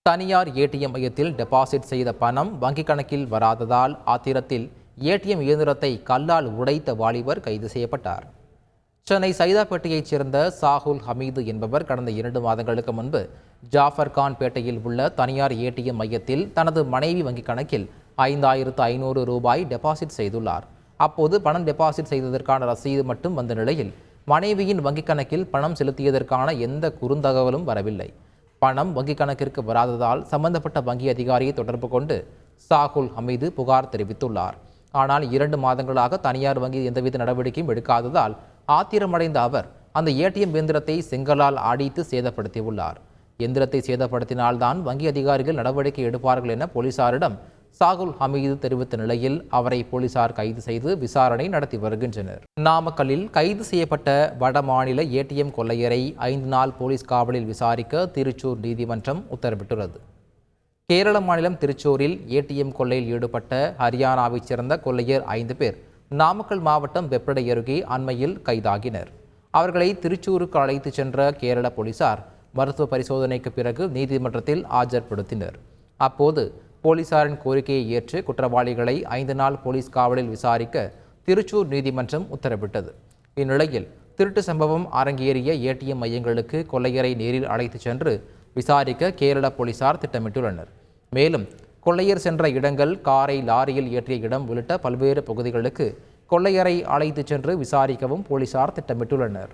தனியார் ஏடிஎம் மையத்தில் டெபாசிட் செய்த பணம் வங்கிக் கணக்கில் வராததால் ஆத்திரத்தில் ஏடிஎம் இயந்திரத்தை கல்லால் உடைத்த வாலிபர் கைது செய்யப்பட்டார். சென்னை சைதாப்பேட்டையைச் சேர்ந்த சாகுல் ஹமீது என்பவர் கடந்த 2 மாதங்களுக்கு முன்பு ஜாஃபர்கான் பேட்டையில் உள்ள தனியார் ஏடிஎம் மையத்தில் தனது மனைவி வங்கிக் கணக்கில் 5500 ரூபாய் டெபாசிட் செய்துள்ளார். அப்போது பணம் டெபாசிட் செய்ததற்கான ரசீது மட்டும் வந்த நிலையில் மனைவியின் வங்கிக் கணக்கில் பணம் செலுத்தியதற்கான எந்த குறுந்தகவலும் வரவில்லை. பணம் வங்கிக் கணக்கிற்கு வராததால் சம்பந்தப்பட்ட வங்கி அதிகாரியை தொடர்பு கொண்டு சாகுல் ஹமீது புகார் தெரிவித்துள்ளார். ஆனால் 2 மாதங்களாக தனியார் வங்கி எந்தவித நடவடிக்கையும் எடுக்காததால் ஆத்திரமடைந்த அவர் அந்த ஏடிஎம் இயந்திரத்தை செங்கலால் அடித்து சேதப்படுத்தியுள்ளார். எந்திரத்தை சேதப்படுத்தினால்தான் வங்கி அதிகாரிகள் நடவடிக்கை எடுப்பார்கள் என போலீசாரிடம் சாகுல் ஹமீது தெரிவித்த நிலையில் அவரை போலீசார் கைது செய்து விசாரணை நடத்தி வருகின்றனர். நாமக்கல்லில் கைது செய்யப்பட்ட வடமாநில ஏடிஎம் கொள்ளையரை 5 நாள் போலீஸ் காவலில் விசாரிக்க திருச்சூர் நீதிமன்றம் உத்தரவிட்டுள்ளது. கேரள மாநிலம் திருச்சூரில் ஏடிஎம் கொள்ளையில் ஈடுபட்ட ஹரியானாவைச் சேர்ந்த கொள்ளையர் 5 பேர் நாமக்கல் மாவட்டம் வெப்படை அருகே அண்மையில் கைதாகினர். அவர்களை திருச்சூருக்கு அழைத்து சென்ற கேரள போலீசார் மருத்துவ பரிசோதனைக்கு பிறகு நீதிமன்றத்தில் ஆஜர்படுத்தினர். அப்போது போலீசாரின் கோரிக்கையை ஏற்று குற்றவாளிகளை 5 நாள் போலீஸ் காவலில் விசாரிக்க திருச்சூர் நீதிமன்றம் உத்தரவிட்டது. இந்நிலையில் திருட்டு சம்பவம் அரங்கேறிய ஏடிஎம் மையங்களுக்கு கொள்ளையரை நேரில் அழைத்து சென்று விசாரிக்க கேரள போலீசார் திட்டமிட்டுள்ளனர். மேலும் கொள்ளையர் சென்ற இடங்கள், காரை லாரியில் ஏற்றிய இடம் உள்ளிட்ட பல்வேறு பகுதிகளுக்கு கொள்ளையரை அழைத்து சென்று விசாரிக்கவும் போலீசார் திட்டமிட்டுள்ளனர்.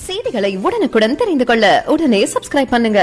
செய்திகளை உடனுக்குடன் தெரிந்து கொள்ள உடனே சப்ஸ்கிரைப் பண்ணுங்க.